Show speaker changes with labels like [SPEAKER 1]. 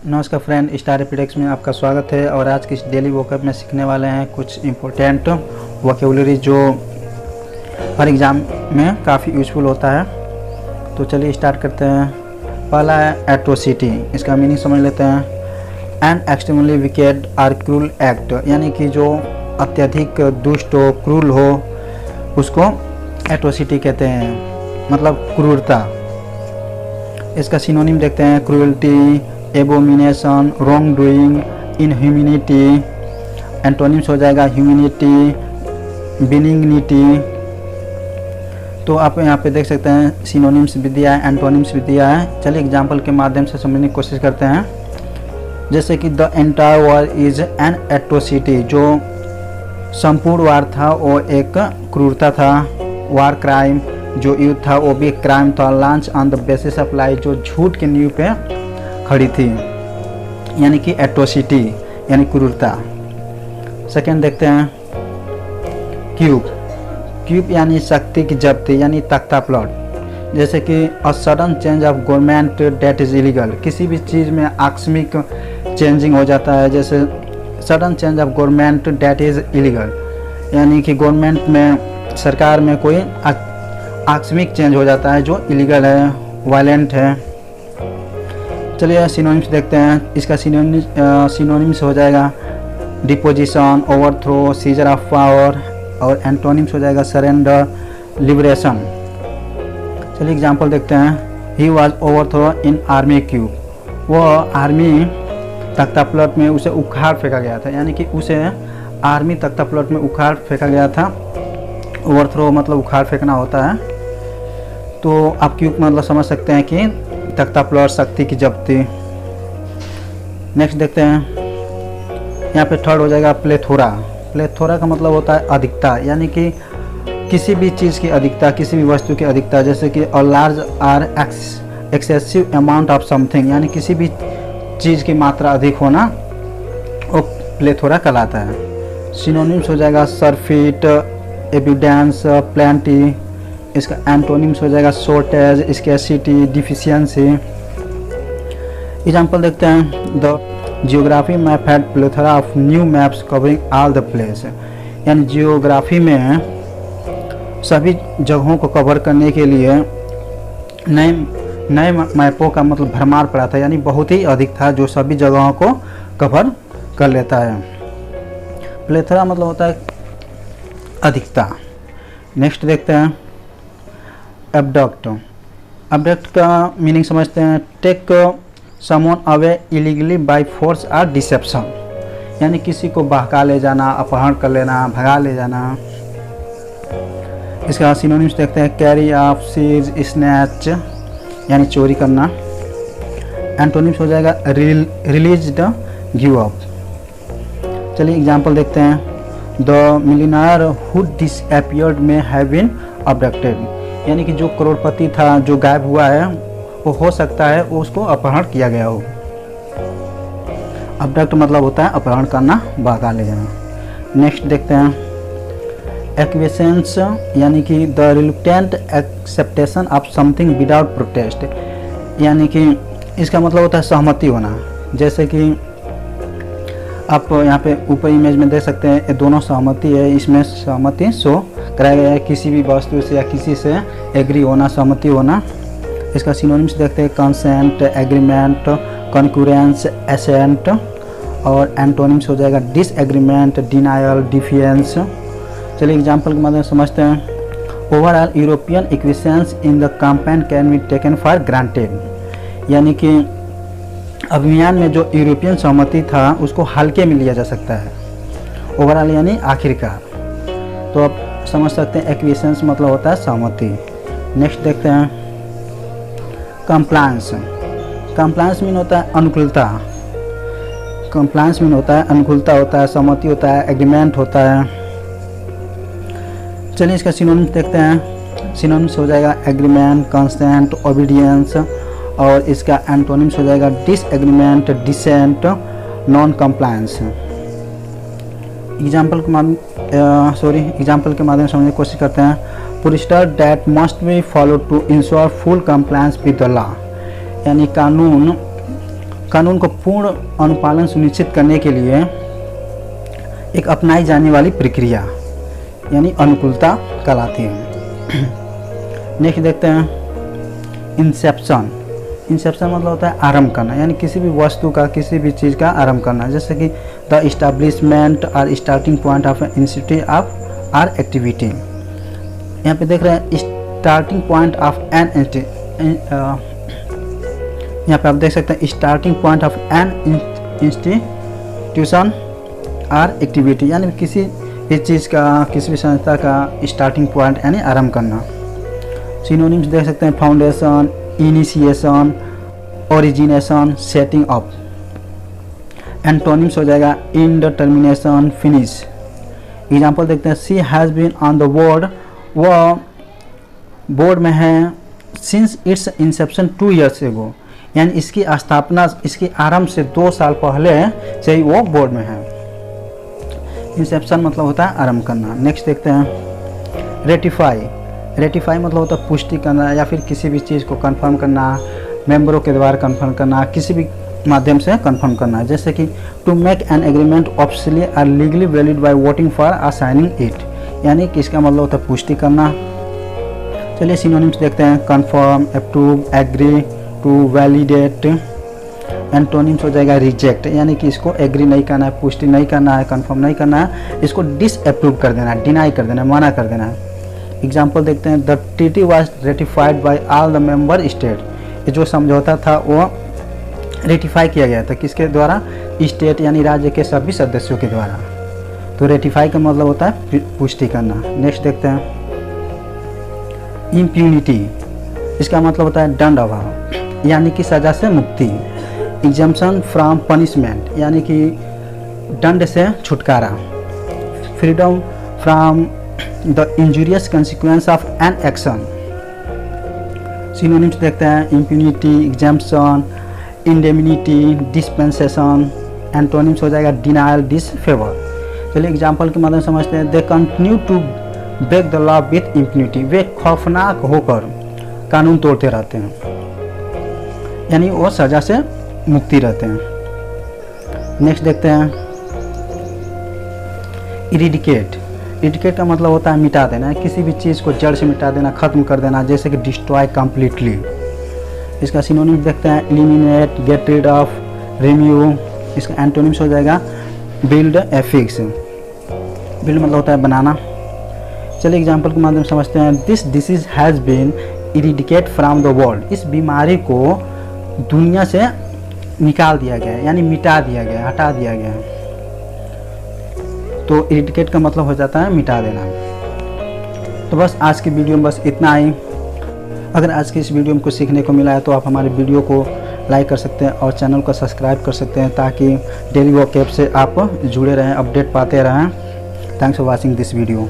[SPEAKER 1] नमस्कार friend, star एपिडेक्स में आपका स्वागत है। और आज की इस डेली वोकअप में सीखने वाले हैं कुछ इम्पोर्टेंट वोकेबुलरी जो हर एग्ज़ाम में काफ़ी यूज़फुल होता है। तो चलिए स्टार्ट करते हैं। पहला है एट्रोसिटी। इसका मीनिंग समझ लेते हैं। An extremely wicked or cruel act, यानी कि जो अत्यधिक दुष्ट हो, क्रूल हो, उसको एट्रोसिटी कहते हैं, मतलब क्रूरता। इसका सिनोनिम देखते हैं। Cruelty, abomination, wrong doing, inhumanity. Antonyms हो जाएगा ह्यूमिनिटी, बिनिग्निटी। तो आप यहाँ पे देख सकते हैं सिनोनिम्स भी दिया है, एंटोनिम्स भी दिया है। चलिए एग्जांपल के माध्यम से समझने की कोशिश करते हैं। जैसे कि the entire war is an atrocity, जो संपूर्ण वार था वो एक क्रूरता था। वार क्राइम, जो युद्ध था वो भी एक क्राइम था। Launch on the basis of lie, जो झूठ के नींव पे खड़ी थी, यानी कि एट्रोसिटी यानी क्रूरता। सेकेंड देखते हैं क्यूब। क्यूब यानी शक्ति की जब्ती, यानी तख्ता प्लॉट। जैसे कि a sudden change of government that is illegal, किसी भी चीज़ में आकस्मिक चेंजिंग हो जाता है। जैसे sudden change of government that is illegal, यानी कि गवर्नमेंट में, सरकार में कोई आकस्मिक चेंज हो जाता है जो इलीगल है, वायलेंट है। चलिए सिनोनिम्स देखते हैं। इसका सिनोनिम्स हो जाएगा deposition, overthrow, scissor of power. और एंटोनिम्स हो जाएगा सरेंडर, लिबरेशन। चलिए एग्जांपल देखते हैं। He was overthrow in army cube, वो आर्मी तख्ता प्लॉट में उसे उखाड़ फेंका गया था, यानी कि उसे आर्मी तख्ता प्लॉट में उखाड़ फेंका गया था। ओवरथ्रो मतलब उखाड़ फेंकना होता है। तो आप क्यूब मतलब समझ सकते हैं कि तख्ता प्लॉट, शक्ति की जब्ती। नेक्स्ट देखते हैं। यहाँ पे थर्ड हो जाएगा प्लेथोरा। प्लेथोरा का मतलब होता है अधिकता, यानी कि किसी भी चीज़ की अधिकता, किसी भी वस्तु की अधिकता। जैसे कि a large or excessive amount of something, यानी किसी भी चीज़ की मात्रा अधिक होना, वो प्लेथोरा कहलाता है। सिनोनिम्स हो जाएगा सरफिट, एविडेंस, प्लेंटी। इसका एंटोनिम्स हो जाएगा शॉर्टेज, स्कैर्सिटी, डिफिशियंसी। एग्जाम्पल देखते हैं। The geography map had plethora of new maps covering all the place, यानी जियोग्राफी में सभी जगहों को कवर करने के लिए नए मैपों का मतलब भरमार पड़ा था, यानी बहुत ही अधिक था जो सभी जगहों को कवर कर लेता है। प्लेथोरा मतलब होता है अधिकता। नेक्स्ट देखते हैं एब्डक्ट। एब्डक्ट का मीनिंग समझते हैं। Take someone away illegally by force और डिसेप्शन, यानी किसी को बहका ले जाना, अपहरण कर लेना, भगा ले जाना। इसका सिनोनिम्स देखते हैं। कैरी ऑफ, सीज, स्नैच, यानी चोरी करना। एंटोनिम्स हो जाएगा रिलीज्ड, गिव अप। चलिए एग्जांपल देखते हैं। द मिलियनेयर हु डिसअपीयर्ड में हैव बीन अबडक्टेड, यानी कि जो करोड़पति था जो गायब हुआ है, वो हो सकता है उसको अपहरण किया गया हो। अबडक्ट मतलब होता है अपहरण करना, भगा ले जाना। नेक्स्ट देखते हैं एक्विसेंस, यानी कि the reluctant acceptation of something without protest, यानी कि इसका मतलब होता है सहमति होना। जैसे कि आप यहाँ पे ऊपर इमेज में देख सकते हैं, ये दोनों सहमति है। इसमें सहमति शो कराया गया है, किसी भी वस्तु से या किसी से एग्री होना, सहमति होना। इसका सिनोनिम्स देखते हैं। Consent, agreement, concurrence, assent. और एंटोनिम्स हो जाएगा डिसएग्रीमेंट, डिनायल, डिफियंस। चलिए एग्जांपल के माध्यम से समझते हैं। Overall European acquiescence in the campaign can be taken for granted, यानी कि अभियान में जो यूरोपियन सहमति था उसको हल्के में लिया जा सकता है। ओवरऑल यानी आखिरकार। तो आप समझ सकते हैं एक्विसेंस मतलब होता है सहमति। नेक्स्ट देखते हैं कंप्लायंस। कंप्लायंस मीन होता है अनुकूलता। कंप्लायंस मीन होता है अनुकूलता होता है, सहमति होता है, एग्रीमेंट होता है। चलिए इसका सिनोनिम्स देखते हैं। सिनोनिम्स हो जाएगा एग्रीमेंट, कंसेंट, ओबीडियंस। और इसका एंटोनिम्स हो जाएगा disagreement, dissent, non compliance. Example के माध्यम से समझने की कोशिश करते हैं। Procedure that must be follow to ensure full compliance with the law, यानी कानून कानून को पूर्ण अनुपालन सुनिश्चित करने के लिए एक अपनाई जाने वाली प्रक्रिया यानी अनुकूलता कहलाती है। नेक्स्ट देखते हैं इंसेप्शन। इंसेप्शन मतलब होता है आरंभ करना, यानी किसी भी वस्तु का, किसी भी चीज़ का आरंभ करना, जैसे कि द इस्टेब्लिशमेंट और starting point of institute of or activity. यहाँ पे देख रहे हैं स्टार्टिंग पॉइंट ऑफ एन, यहाँ पे आप देख सकते हैं starting point of an institution or activity, यानी किसी भी चीज़ का, किसी भी संस्था का स्टार्टिंग पॉइंट यानी आरंभ करना। सिनोनिम्स देख सकते हैं foundation, initiation, origination, setting up. Antonyms हो जाएगा इंडिटर्मिनेशन, फिनिश। एग्जाम्पल देखते हैं she has been on the board, वह बोर्ड में है सिंस इट्स इंसेप्शन 2 years एगो, यानी इसकी स्थापना, इसकी आरंभ से 2 साल पहले से ही वो बोर्ड में है। इंसेप्शन मतलब होता है आरंभ करना। नेक्स्ट देखते हैं रेटिफाई। रेटिफाई मतलब होता है पुष्टि करना या फिर किसी भी चीज़ को कंफर्म करना, मेंबरों के द्वारा कंफर्म करना, किसी भी माध्यम से कंफर्म करना, जैसे कि to make an agreement officially और legally valid by voting for और साइनिंग इट, यानी कि इसका मतलब होता है पुष्टि करना। चलिए सिनोनिम्स देखते हैं confirm, approve, agree, to validate. Antonyms हो जाएगा रिजेक्ट, यानी कि इसको एग्री नहीं करना है, पुष्टि नहीं करना है, कंफर्म नहीं करना है, इसको डिसअप्रूव कर देना है, डिनाई कर देना है, मना कर देना है। एग्जाम्पल देखते हैं the treaty was ratified by all the member state. ये जो समझौता था वो रेटिफाई किया गया था, किसके द्वारा? स्टेट यानी राज्य के सभी सदस्यों के द्वारा। तो रेटिफाई का मतलब होता है पुष्टि करना। नेक्स्ट देखते हैं इम्प्यूनिटी। इसका मतलब होता है दंड अभाव, यानी कि सजा से मुक्ति। एग्जम्पशन फ्रॉम पनिशमेंट, यानी कि दंड से छुटकारा। Freedom from the injurious consequence of an action. Synonyms देखते हैं impunity, exemption, indemnity, dispensation. Antonyms हो जाएगा डिनायल, डिसफेवर। चलिए एग्जाम्पल के माध्यम से समझते हैं they continue to break the law with impunity. वे खौफनाक होकर कानून तोड़ते रहते हैं, यानी वो सजा से मुक्ति रहते हैं। नेक्स्ट देखते हैं इरिडिकेट। इरिडिकेट का मतलब होता है मिटा देना, किसी भी चीज़ को जड़ से मिटा देना, खत्म कर देना, जैसे कि डिस्ट्रॉय कंप्लीटली। इसका सिनोनिम्स देखते हैं eliminate, get rid of, remove. इसका एंटोनिम्स हो जाएगा बिल्ड, एफिक्स। बिल्ड मतलब होता है बनाना। चलिए एग्जाम्पल के माध्यम से समझते हैं this disease has been eradicate from the world. इस बीमारी को दुनिया से निकाल दिया गया है, यानी मिटा दिया गया, हटा दिया गया है। तो इरिडिकेट का मतलब हो जाता है मिटा देना। तो बस आज की वीडियो में बस इतना ही। अगर आज की इस वीडियो में कुछ सीखने को मिला है तो आप हमारे वीडियो को लाइक कर सकते हैं और चैनल को सब्सक्राइब कर सकते हैं, ताकि डेली वोकैब से आप जुड़े रहें, अपडेट पाते रहें। Thanks for watching this video.